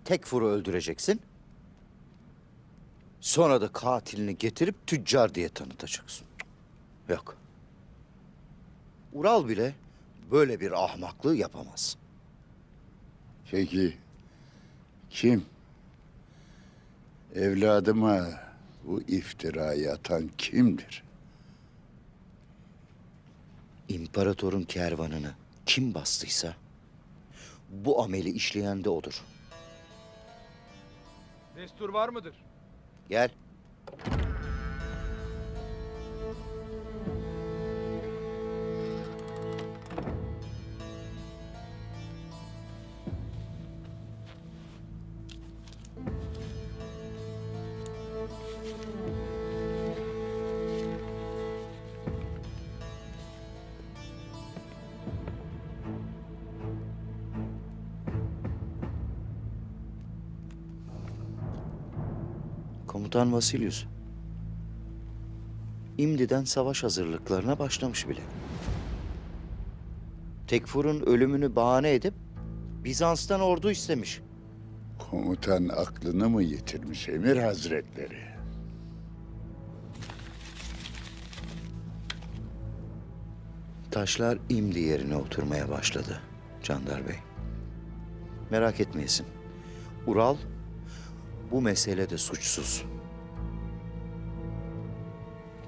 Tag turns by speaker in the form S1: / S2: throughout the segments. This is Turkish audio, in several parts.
S1: Tekfur'u öldüreceksin. Sonra da katilini getirip tüccar diye tanıtacaksın. Yok. Ural bile böyle bir ahmaklığı yapamaz.
S2: Peki kim? Evladıma bu iftirayı atan kimdir?
S1: İmparatorun kervanını kim bastıysa bu ameli işleyen de odur.
S3: Destur var mıdır?
S1: Gel. Komutan Vasilius. İmdi'den savaş hazırlıklarına başlamış bile. Tekfur'un ölümünü bahane edip Bizans'tan ordu istemiş.
S2: Komutan aklını mı yitirmiş Emir Hazretleri?
S1: Taşlar İmdi yerine oturmaya başladı Candar Bey. Merak etmeyesin. Ural bu meselede suçsuz.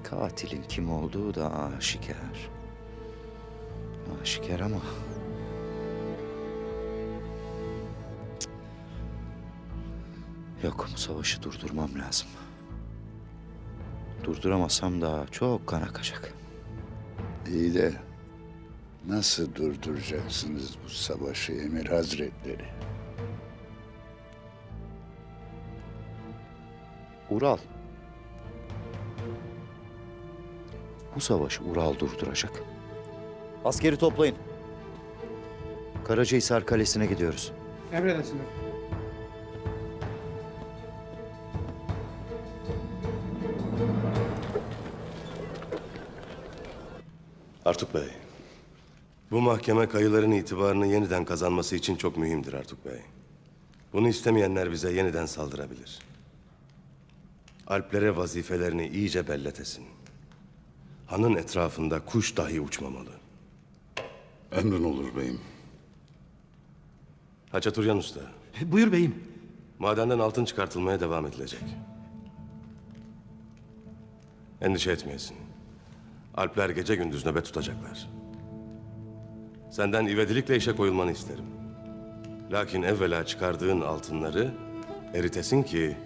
S1: Katilin kim olduğu da aşikar. Aşikar ama... Cık. Yok, bu savaşı durdurmam lazım. Durduramazsam daha çok kan akacak.
S2: İyi de nasıl durduracaksınız bu savaşı Emir Hazretleri?
S1: Ural. Bu savaşı Ural durduracak. Askeri toplayın. Karacahisar Kalesi'ne gidiyoruz.
S4: Emredersiniz.
S5: Artuk Bey, bu mahkeme kayıların itibarını yeniden kazanması için çok mühimdir Artuk Bey. Bunu istemeyenler bize yeniden saldırabilir. Alplere vazifelerini iyice belletesin. Hanın etrafında kuş dahi uçmamalı.
S6: Emrin olur beyim.
S5: Haçaturyan Usta,
S4: Buyur beyim.
S5: madenden altın çıkartılmaya devam edilecek. Endişe etmeyesin. Alpler gece gündüz nöbet tutacaklar. Senden ivedilikle işe koyulmanı isterim. Lakin evvela çıkardığın altınları eritesin ki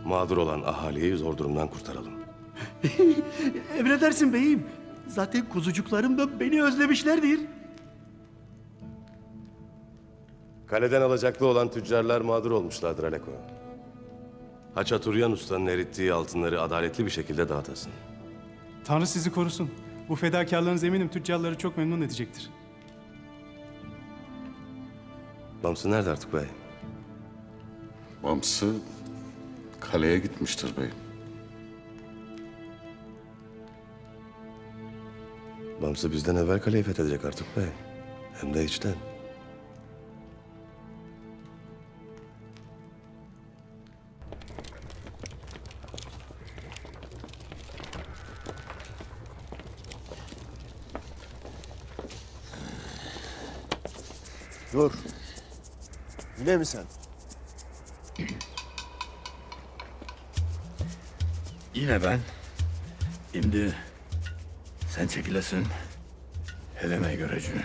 S5: mağdur olan ahaliyi zor durumdan kurtaralım.
S4: Emredersin beyim. Zaten kuzucuklarım da beni özlemişlerdir.
S5: Kaleden alacaklı olan tüccarlar mağdur olmuşlardır Aleko. Haçaturyan Usta'nın erittiği altınları adaletli bir şekilde dağıtasın.
S7: Tanrı sizi korusun. Bu fedakarlığınız eminim tüccarları çok memnun edecektir.
S5: Bamsı nerede Artuk Bey?
S6: Bamsı kaleye gitmiştir beyim.
S5: Bamsı bizden evvel kaleyi fethedecek Artuk Bey. Hem de içten.
S3: Dur. Yine mi sen?
S8: Yine ben. Şimdi sen çekilesin. Heleme göreceğim.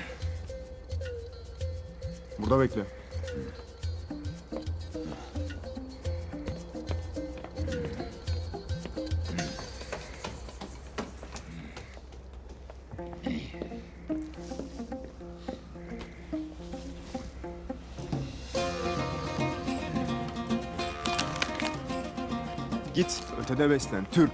S3: Burada bekle. Git, ötede beslen, Türk.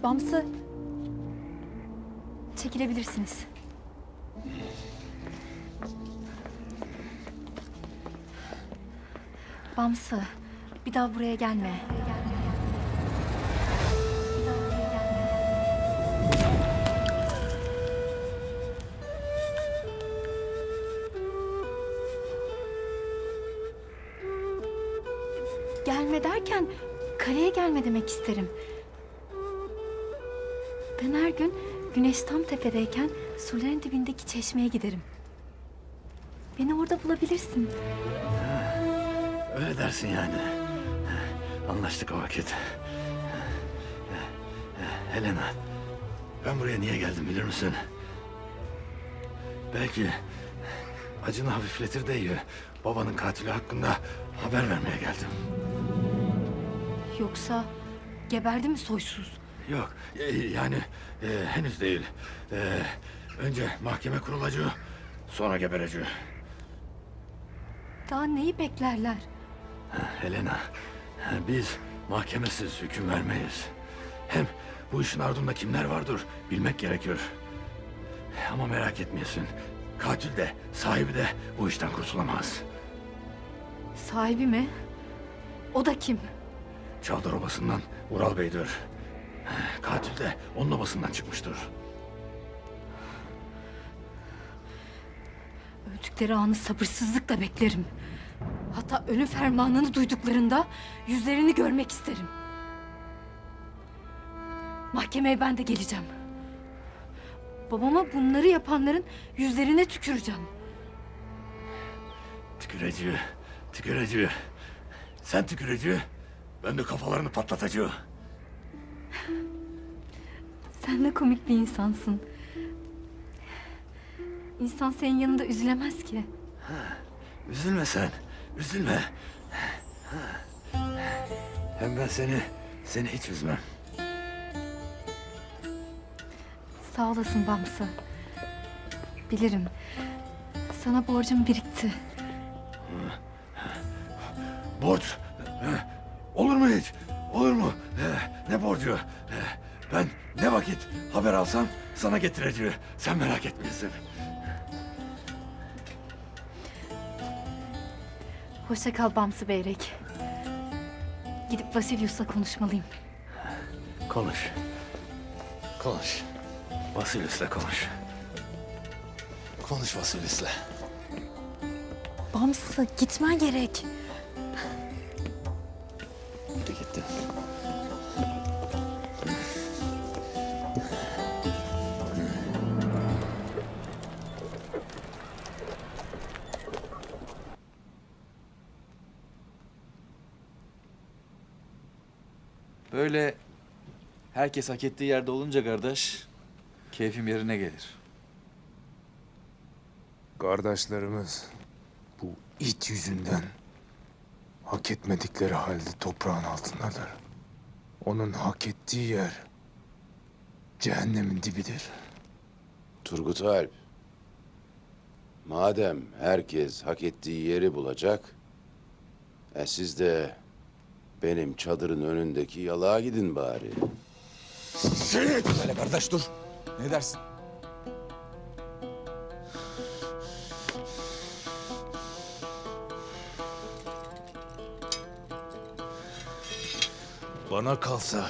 S9: Bamsı. Çekilebilirsiniz. Bamsı, bir daha buraya gelme. Bir daha buraya gelme. Gelme derken kaleye gelme demek isterim. Ben her gün güneş tam tepedeyken suların dibindeki çeşmeye giderim. Beni orada bulabilirsin.
S8: Öyle dersin yani. Anlaştık o vakit. Helena, ben buraya niye geldim bilir misin? Belki acını hafifletir diye babanın katili hakkında haber vermeye geldim.
S9: Yoksa geberdi mi soysuz?
S8: Yok, yani henüz değil. Önce mahkeme kurulacak, sonra geberecek.
S9: Daha neyi beklerler?
S8: Helena, biz mahkemesiz hüküm vermeyiz. Hem bu işin ardında kimler vardır bilmek gerekiyor. Ama merak etmeyesin. Katil de, sahibi de bu işten kurtulamaz.
S9: Sahibi mi? O da kim?
S8: Çavdar Obası'ndan Ural Bey'dir. Katil de onun obasından çıkmıştır.
S9: Öldükleri anı sabırsızlıkla beklerim. Hatta ölüm fermanını duyduklarında yüzlerini görmek isterim. Mahkemeye ben de geleceğim. Babama bunları yapanların yüzlerine tüküreceğim.
S8: Tüküreci, tüküreci. Sen tüküreci, ben de kafalarını patlatacağım.
S9: Sen de komik bir insansın. İnsan senin yanında üzülemez ki.
S8: Üzülme sen, üzülme. Hem ben seni hiç üzmem.
S9: Sağ olasın Bamsı. Bilirim. Sana borcum birikti.
S8: Borç, olur mu hiç? Olur mu? Ne borcu? Ben ne vakit haber alsam sana getireceğim. Sen merak etmeyesin.
S9: Hoşça kal Bamsı Beyrek. Gidip Vasilyus'la konuşmalıyım.
S8: Konuş. Konuş. Vasilyus'la konuş. Konuş Vasilyus'la.
S9: Bamsı gitmen gerek.
S8: Gitti gitti.
S10: Böyle herkes hak ettiği yerde olunca kardeş, keyfim yerine gelir.
S3: Kardeşlerimiz bu it yüzünden hak etmedikleri halde toprağın altındadır. Onun hak ettiği yer cehennemin dibidir.
S11: Turgut Alp, madem herkes hak ettiği yeri bulacak, siz de benim çadırın önündeki yalağa gidin bari.
S10: Böyle kardeş dur. Ne dersin?
S8: Bana kalsa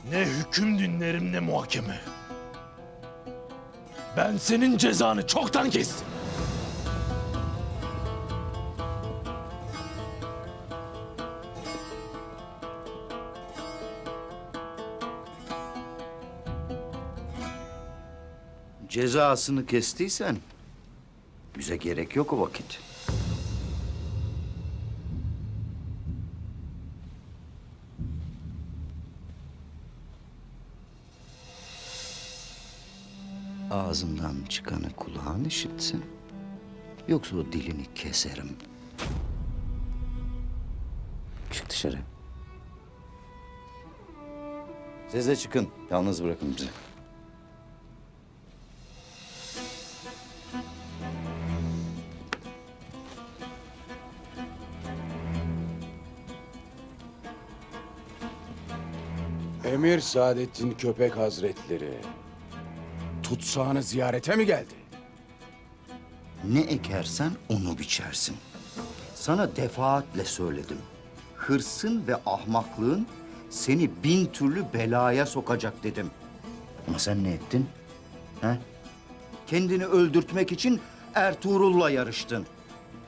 S8: ne hüküm dinlerim ne muhakeme. Ben senin cezanı çoktan kestim.
S1: Cezasını kestiysen bize gerek yok o vakit. Ağzından çıkanı kulağın işitsin. Yoksa o dilini keserim. Çık dışarı. Siz de çıkın. Yalnız bırakın bizi.
S11: Emir Saadettin Köpek Hazretleri,
S12: tutsağını ziyarete mi geldi?
S1: Ne ekersen onu biçersin. Sana defaatle söyledim. Hırsın ve ahmaklığın seni 1000 türlü belaya sokacak dedim. Ama sen ne ettin? He? Kendini öldürtmek için Ertuğrul'la yarıştın.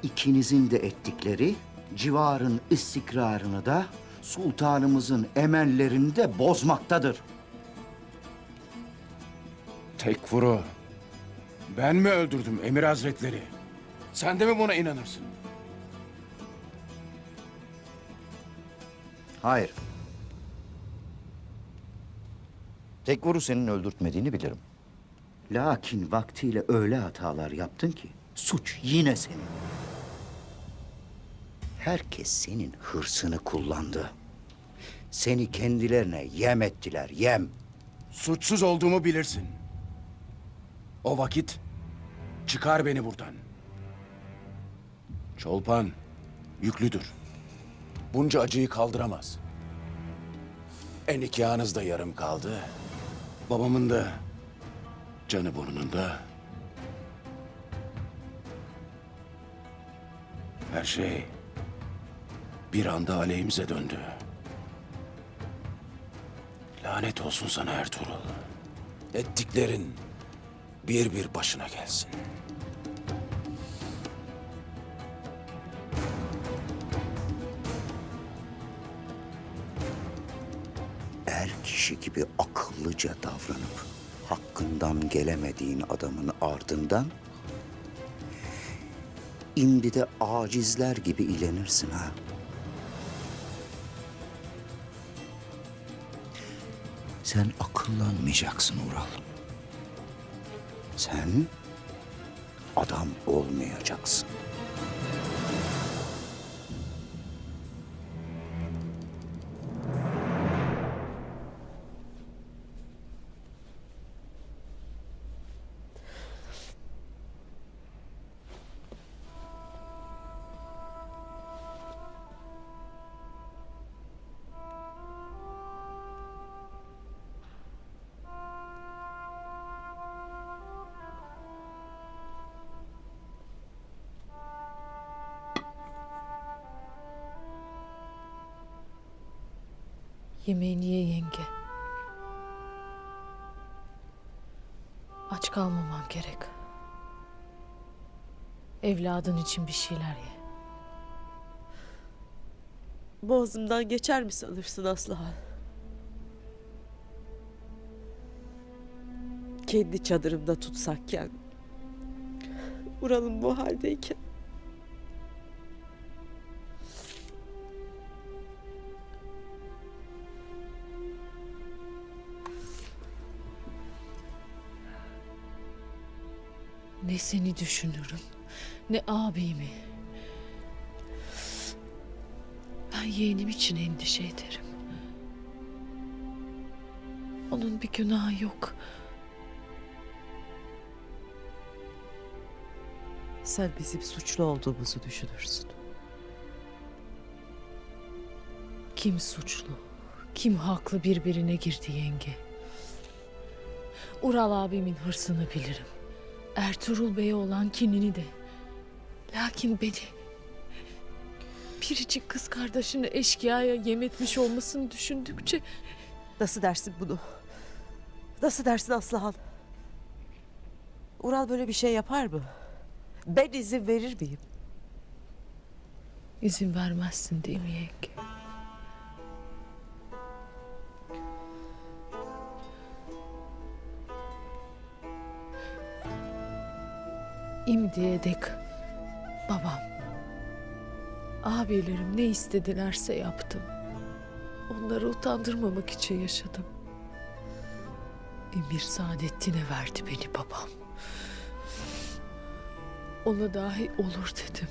S1: İkinizin de ettikleri civarın istikrarını da sultanımızın emellerini de bozmaktadır.
S12: Tekfur'u ben mi öldürdüm Emir Hazretleri? Sen de mi buna inanırsın?
S1: Hayır. Tekfur'u senin öldürtmediğini bilirim. Lakin vaktiyle öyle hatalar yaptın ki suç yine senin. Herkes senin hırsını kullandı. Seni kendilerine yem ettiler, yem.
S12: Suçsuz olduğumu bilirsin. O vakit çıkar beni buradan. Çolpan yüklüdür. Bunca acıyı kaldıramaz. Nikahınız da yarım kaldı. Babamın da canı burnunda. Her şey bir anda aleyhimize döndü. Lanet olsun sana Ertuğrul. Ettiklerin bir bir başına gelsin.
S1: Er kişi gibi akıllıca davranıp hakkından gelemediğin adamın ardından şimdi de acizler gibi ilenirsin ha. Sen akıllanmayacaksın Ural. Sen adam olmayacaksın.
S13: Yemeğini ye yenge. Aç kalmaman gerek. Evladın için bir şeyler ye.
S14: Boğazımdan geçer mi sanırsın Aslıhan? Kendi çadırımda tutsakken, Ural'ın bu haldeyken.
S13: Ne seni düşünürüm, ne abimi. Ben yeğenim için endişe ederim. Onun bir günahı yok.
S14: Sen bizim suçlu olduğumuzu düşünürsün.
S13: Kim suçlu, kim haklı birbirine girdi yenge. Ural abimin hırsını bilirim. Ertuğrul Bey'e olan kinini de. Lakin beni, biricik kız kardeşini eşkıyaya yem etmiş olmasını düşündükçe...
S14: Nasıl dersin bunu? Nasıl dersin Aslıhan? Ural böyle bir şey yapar mı? Ben izin verir miyim?
S13: İzin vermezsin değil mi yenge? İmdiye dek babam, abilerim ne istedilerse yaptım. Onları utandırmamak için yaşadım. Emir Saadettin'e verdi beni babam. Ona dahi olur dedim.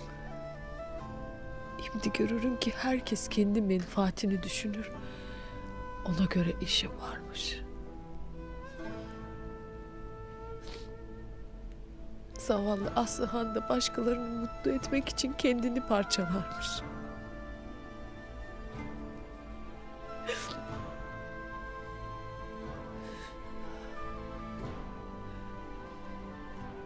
S13: Şimdi görürüm ki herkes kendi menfaatini düşünür. Ona göre işi varmış. Zavallı Aslıhan da başkalarını mutlu etmek için kendini parçalarmış.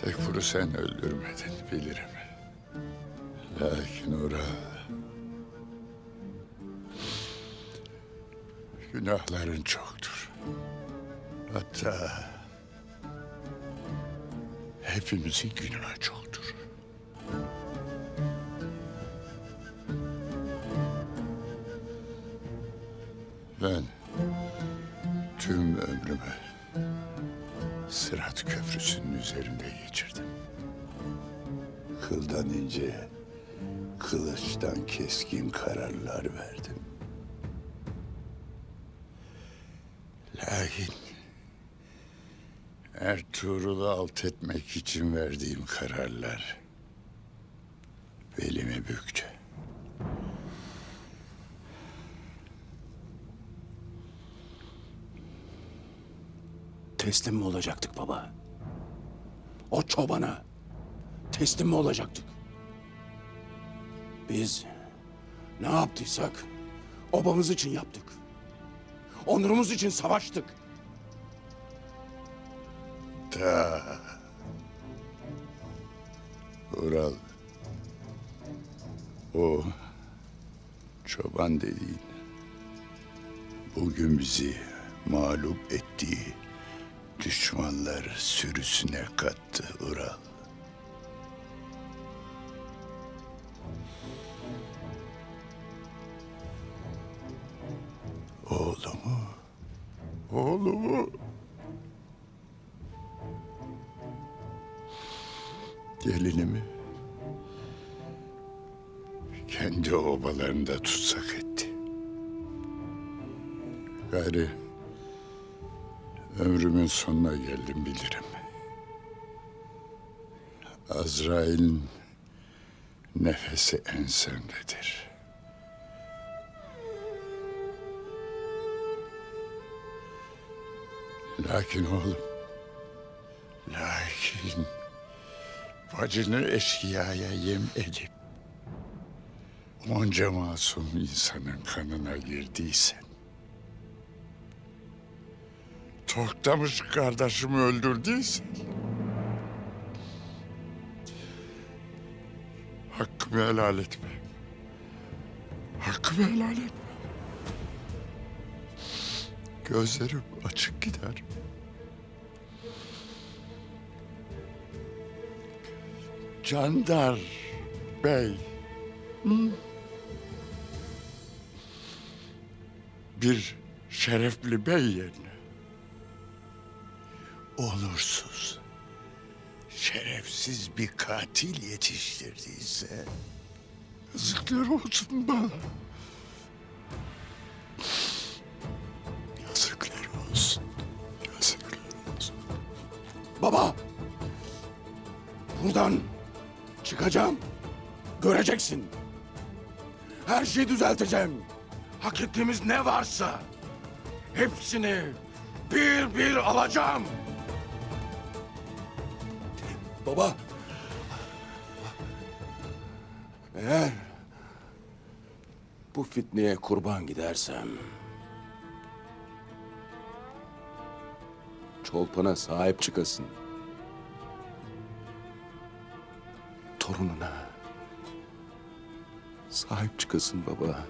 S2: Tekfur'u sen öldürmedin bilirim. Lakin Ural, günahların çoktur. Hatta hepimizin günahı çoktur. Ben tüm ömrümü Sırat Köprüsü'nün üzerinde geçirdim. Kıldan ince, kılıçtan keskin kararlar verdim. Lakin Ertuğrul'u alt etmek için verdiğim kararlar belimi büktü.
S12: Teslim mi olacaktık baba? O çobana teslim mi olacaktık? Biz ne yaptıysak obamız için yaptık. Onurumuz için savaştık.
S2: Da Ural, o çoban dediğin bugün bizi mağlup ettiği düşmanlar sürüsüne kattı Ural. Oğlumu gelinimi kendi obalarında tutsak etti. Gayrı ömrümün sonuna geldim bilirim. Azrail'in nefesi ensemdedir. Lakin oğlum, lakin bacını eşkıyaya yem edip onca masum insanın kanına girdiysen, Toktamış kardeşimi öldürdüysen, hakkımı helal etme. Hakkımı helal etme. Gözlerim açık gider. Candar Bey. Bir şerefli bey yerine onursuz, şerefsiz bir katil yetiştirdiyse yazıklar olsun bana. Yazıklar olsun. Yazıklar olsun.
S12: Baba! Buradan çıkacağım. Göreceksin. Her şeyi düzelteceğim. Hak ettiğimiz ne varsa hepsini bir bir alacağım. Baba. Eğer bu fitneye kurban gidersem Çolpan'a sahip çıkasın. Torununa sahip çıkasın baba.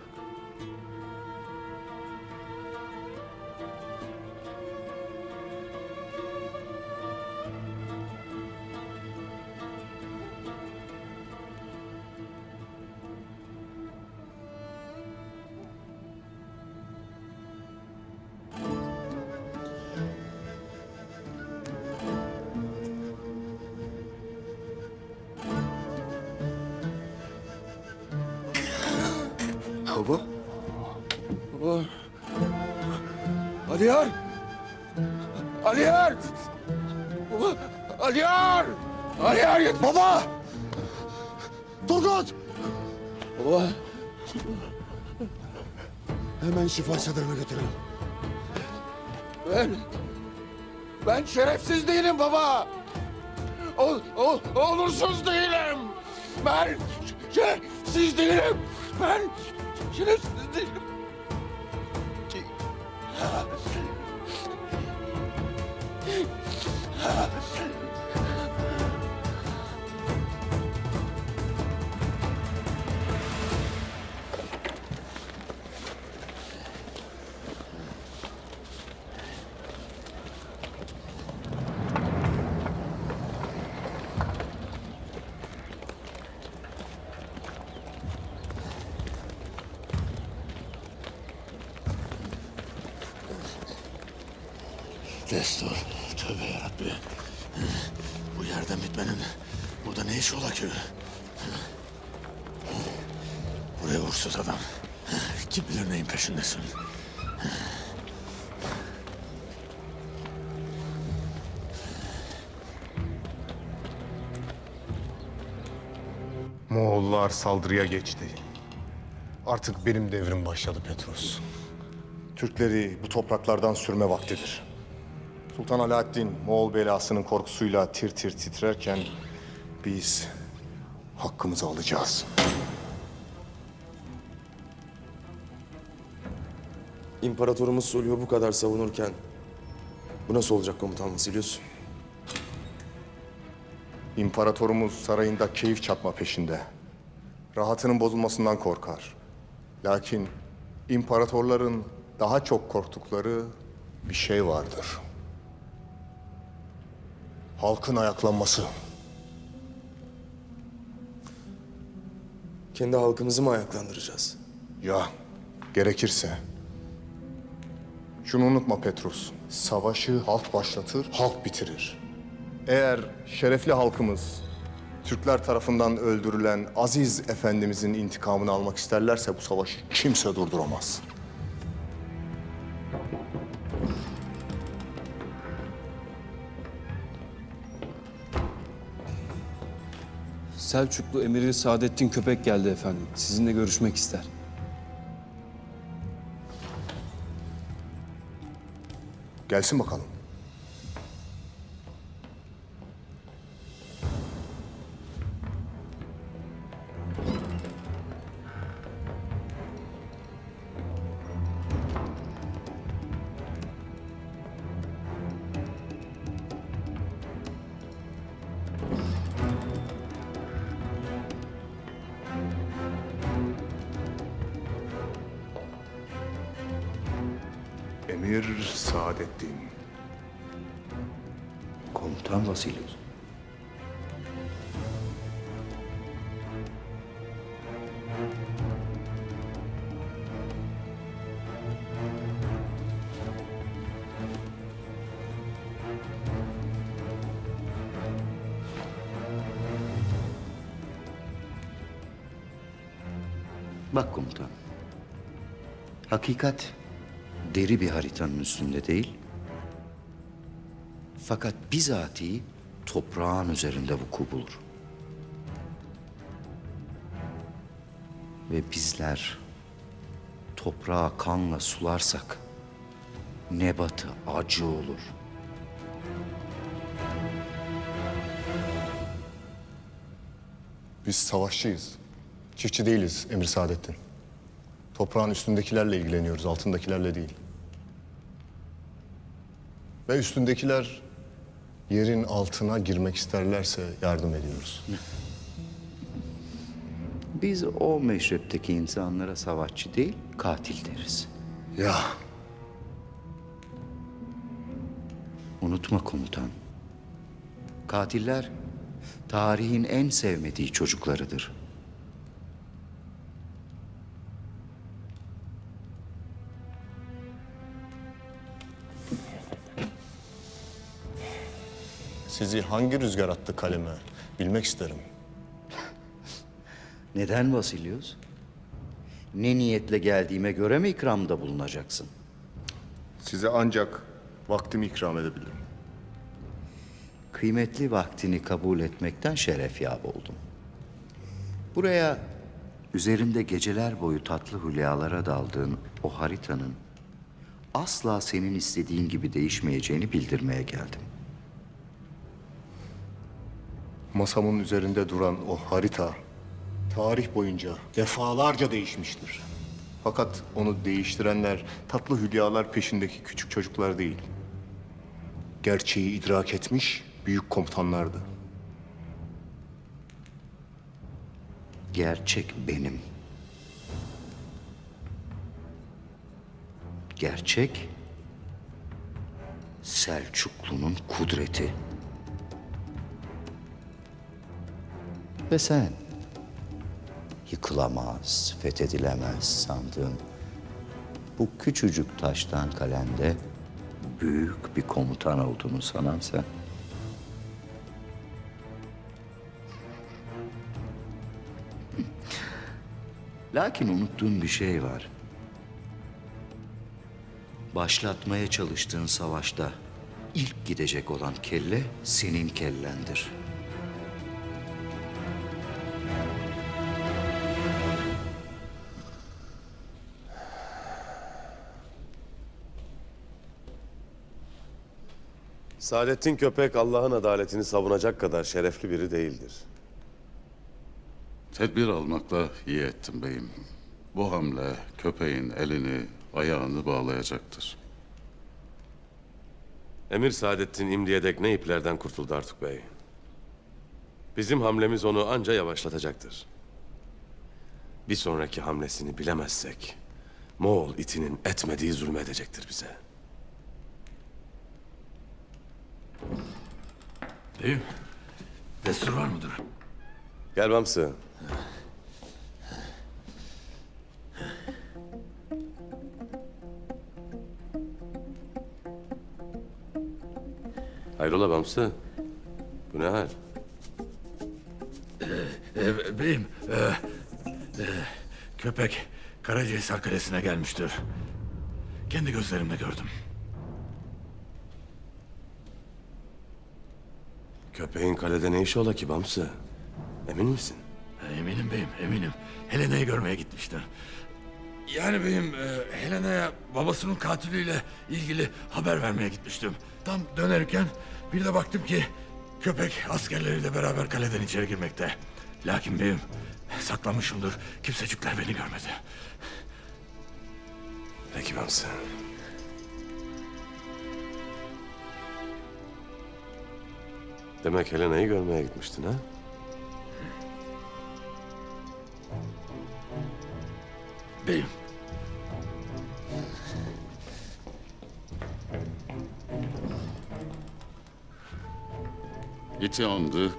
S2: Baba.
S12: Baba. Aliyar! Aliyar! Baba! Aliyar! Aliyar yetiş!
S2: Baba! Turgut!
S12: Baba!
S2: Hemen şifa çadırına götürelim.
S12: Ben şerefsiz değilim baba! Onursuz değilim! Ben şerefsiz değilim! Ben şerefsiz değilim!
S8: Destur. Tövbe yarabbi. Bu yerden bitmenin burada ne işi ola ki? Buraya uğursuz adam. Kim bilir neyin peşindesin.
S3: Moğollar saldırıya geçti. Artık benim devrim başladı Petrus.
S15: Türkleri bu topraklardan sürme vaktidir. Sultan Alaaddin Moğol belasının korkusuyla tir tir titrerken biz hakkımızı alacağız.
S16: İmparatorumuz Sulh'u bu kadar savunurken bu nasıl olacak komutan Vasilius?
S15: İmparatorumuz sarayında keyif çatma peşinde. Rahatının bozulmasından korkar. Lakin imparatorların daha çok korktukları bir şey vardır. Halkın ayaklanması.
S16: Kendi halkımızı mı ayaklandıracağız?
S15: Ya gerekirse. Şunu unutma Petrus. Savaşı halk başlatır, halk bitirir. Eğer şerefli halkımız Türkler tarafından öldürülen Aziz Efendimizin intikamını almak isterlerse bu savaşı kimse durduramaz.
S17: Selçuklu Emiri Saadettin Köpek geldi efendim. Sizinle görüşmek ister.
S15: Gelsin bakalım.
S3: Emir Saadettin.
S1: Komutan Vasilius. Bak komutan. Hakikat deri bir haritanın üstünde değil. Fakat bizatihi toprağın üzerinde vuku bulur. Ve bizler toprağı kanla sularsak nebatı acı olur.
S15: Biz savaşçıyız. Çiftçi değiliz Emir Saadettin. Toprağın üstündekilerle ilgileniyoruz, altındakilerle değil. Ve üstündekiler yerin altına girmek isterlerse yardım ediyoruz.
S1: Biz o meşrepteki insanlara savaşçı değil, katil deriz.
S15: Ya.
S1: Unutma komutan. Katiller tarihin en sevmediği çocuklarıdır.
S15: Sizi hangi rüzgar attı kaleme bilmek isterim.
S1: Neden Vasilius? Ne niyetle geldiğime göre mi ikramda bulunacaksın?
S15: Size ancak vaktimi ikram edebilirim.
S1: Kıymetli vaktini kabul etmekten şeref yap oldum. Buraya üzerinde geceler boyu tatlı hülyalara daldığın o haritanın asla senin istediğin gibi değişmeyeceğini bildirmeye geldim.
S15: Masamın üzerinde duran o harita tarih boyunca defalarca değişmiştir. Fakat onu değiştirenler tatlı hülyalar peşindeki küçük çocuklar değil. Gerçeği idrak etmiş büyük komutanlardı.
S1: Gerçek benim. Gerçek Selçuklu'nun kudreti. Ve sen yıkılamaz, fethedilemez sandığın bu küçücük taştan kalemde büyük bir komutan olduğunu sanan sen. Lakin unuttuğun bir şey var. Başlatmaya çalıştığın savaşta ilk gidecek olan kelle senin kellendir.
S5: Saadettin Köpek Allah'ın adaletini savunacak kadar şerefli biri değildir.
S6: Tedbir almakla iyi ettim beyim. Bu hamle köpeğin elini, ayağını bağlayacaktır.
S5: Emir Saadettin İmdi'ye dek ne iplerden kurtuldu Artuk Bey. Bizim hamlemiz onu anca yavaşlatacaktır. Bir sonraki hamlesini bilemezsek Moğol itinin etmediği zulmedecektir bize.
S8: Beyim, destur var mıdır?
S5: Gel Bamsı. Hayrola Bamsı? Bu ne hal?
S8: Beyim, köpek Karacahisar Kalesi'ne gelmiştir. Kendi gözlerimle gördüm.
S5: Köpeğin kalede ne işi ola ki Bamsı? Emin misin?
S8: Eminim beyim, eminim. Helena'yı görmeye gitmiştir. Yani beyim, Helena'ya babasının katiliyle ilgili haber vermeye gitmiştim. Tam dönerken bir de baktım ki köpek askerleriyle beraber kaleden içeri girmekte. Lakin beyim, saklanmışımdır. Kimsecikler beni görmedi.
S5: Peki Bamsı. Demek Helena'yı görmeye gitmiştin ha?
S8: Beyim.
S6: İti andık.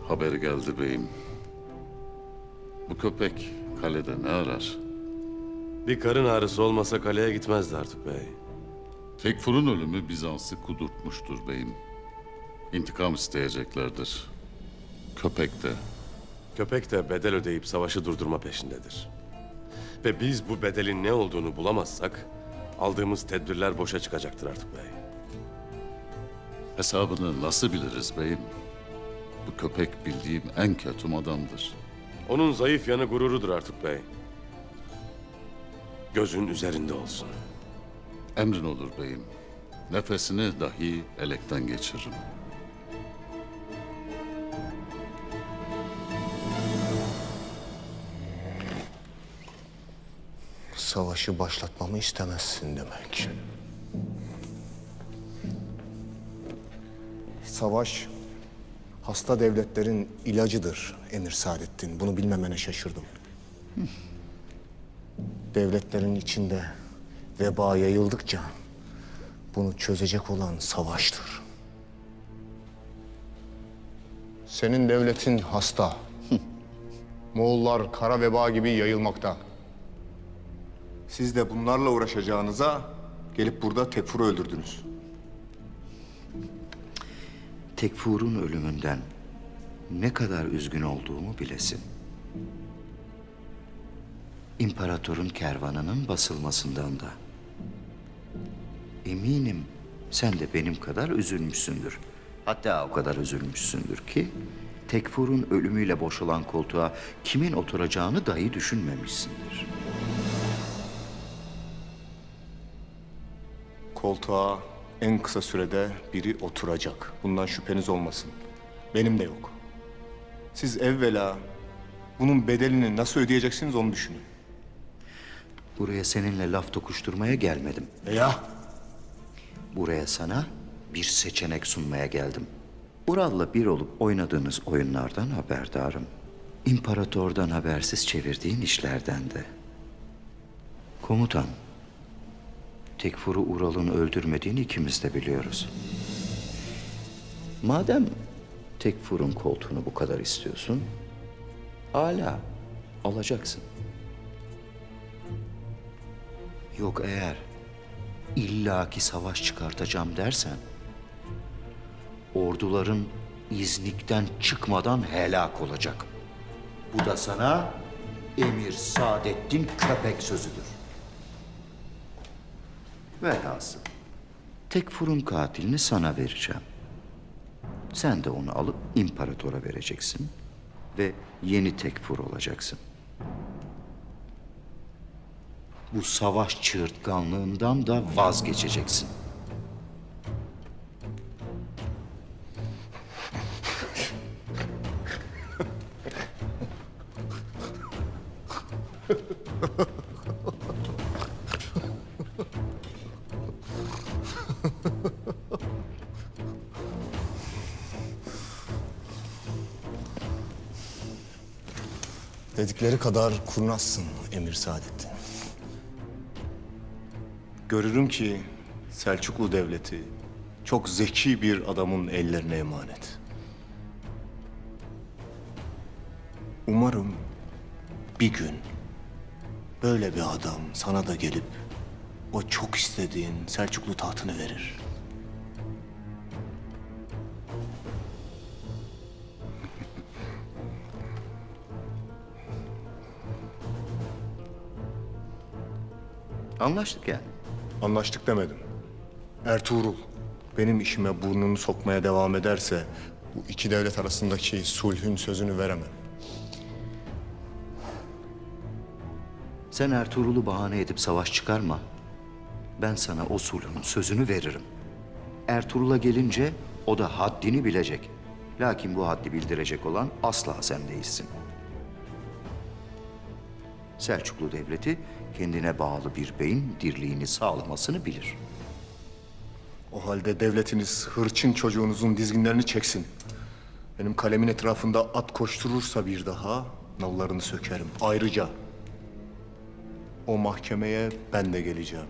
S6: Haber geldi beyim. Bu köpek kalede ne arar?
S5: Bir karın ağrısı olmasa kaleye gitmezdi Artuk Bey.
S6: Tekfur'un ölümü Bizans'ı kudurtmuştur beyim. İntikam isteyeceklerdir. Köpek de.
S5: Köpek de bedel ödeyip savaşı durdurma peşindedir. Ve biz bu bedelin ne olduğunu bulamazsak aldığımız tedbirler boşa çıkacaktır Artuk Bey.
S6: Hesabını nasıl biliriz beyim? Bu köpek bildiğim en kötü adamdır.
S5: Onun zayıf yanı gururudur Artuk Bey. Gözün üzerinde olsun.
S6: Emrin olur beyim. Nefesini dahi elekten geçiririm.
S15: Savaşı başlatmamı istemezsin demek. Savaş, hasta devletlerin ilacıdır Emir Saadettin. Bunu bilmemene şaşırdım. Devletlerin içinde veba yayıldıkça bunu çözecek olan savaştır. Senin devletin hasta. Moğollar kara veba gibi yayılmakta. Siz de bunlarla uğraşacağınıza gelip burada Tekfur'u öldürdünüz.
S1: Tekfur'un ölümünden ne kadar üzgün olduğumu bilesin. İmparatorun kervanının basılmasından da. Eminim sen de benim kadar üzülmüşsündür. Hatta o kadar üzülmüşsündür ki Tekfur'un ölümüyle boşalan koltuğa kimin oturacağını dahi düşünmemişsindir.
S15: Koltuğa en kısa sürede biri oturacak. Bundan şüpheniz olmasın. Benim de yok. Siz evvela bunun bedelini nasıl ödeyeceksiniz onu düşünün.
S1: Buraya seninle laf tokuşturmaya gelmedim.
S15: Ya?
S1: Buraya sana bir seçenek sunmaya geldim. Ural'la bir olup oynadığınız oyunlardan haberdarım. İmparatordan habersiz çevirdiğin işlerden de. Komutan, Tekfur'u Ural'ın öldürmediğini ikimiz de biliyoruz. Madem Tekfur'un koltuğunu bu kadar istiyorsun, âlâ alacaksın. Yok eğer illaki savaş çıkartacağım dersen, orduların İznik'ten çıkmadan helak olacak. Bu da sana Emir Saadettin köpek sözüdür. Velhasıl Tekfur'un katilini sana vereceğim. Sen de onu alıp imparatora vereceksin ve yeni Tekfur olacaksın. Bu savaş çığırtkanlığından da vazgeçeceksin.
S15: Dedikleri kadar kurnazsın Emir Saadettin. Görürüm ki Selçuklu Devleti çok zeki bir adamın ellerine emanet. Umarım bir gün böyle bir adam sana da gelip o çok istediğin Selçuklu tahtını verir.
S1: Anlaştık yani.
S15: Anlaştık demedim. Ertuğrul benim işime burnunu sokmaya devam ederse bu iki devlet arasındaki sulhün sözünü veremem.
S1: Sen Ertuğrul'u bahane edip savaş çıkarma. Ben sana o sulhun sözünü veririm. Ertuğrul'a gelince o da haddini bilecek. Lakin bu haddi bildirecek olan asla sen değilsin. Selçuklu Devleti kendine bağlı bir beyin dirliğini sağlamasını bilir.
S15: O halde devletiniz hırçın çocuğunuzun dizginlerini çeksin. Benim kalemin etrafında at koşturursa bir daha nallarını sökerim. Ayrıca o mahkemeye ben de geleceğim.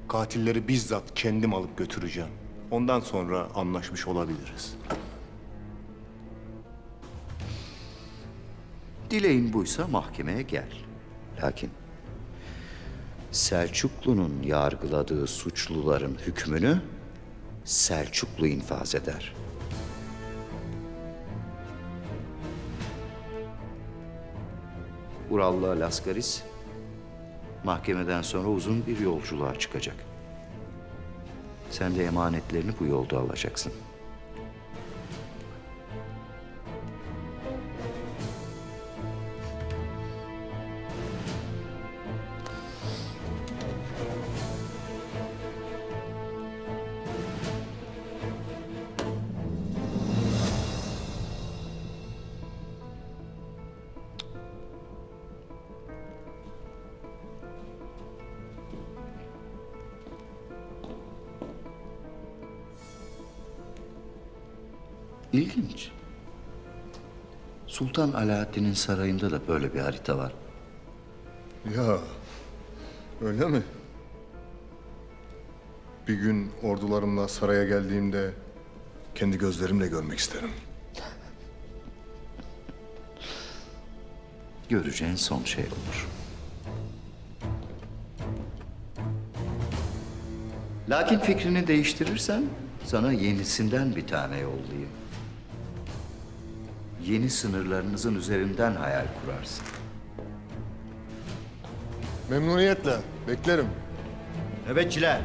S15: Katilleri bizzat kendim alıp götüreceğim. Ondan sonra anlaşmış olabiliriz.
S1: Dileğin buysa mahkemeye gel. Lakin Selçuklu'nun yargıladığı suçluların hükmünü Selçuklu infaz eder. Urallı Laskaris mahkemeden sonra uzun bir yolculuğa çıkacak. Sen de emanetlerini bu yolda alacaksın. İlginç. Sultan Alaaddin'in sarayında da böyle bir harita var.
S15: Ya öyle mi? Bir gün ordularımla saraya geldiğimde kendi gözlerimle görmek isterim.
S1: Göreceğin son şey olur. Lakin fikrini değiştirirsen sana yenisinden bir tane yollayayım. Yeni sınırlarınızın üzerinden hayal kurarsın.
S15: Memnuniyetle beklerim.
S1: Nöbetçiler.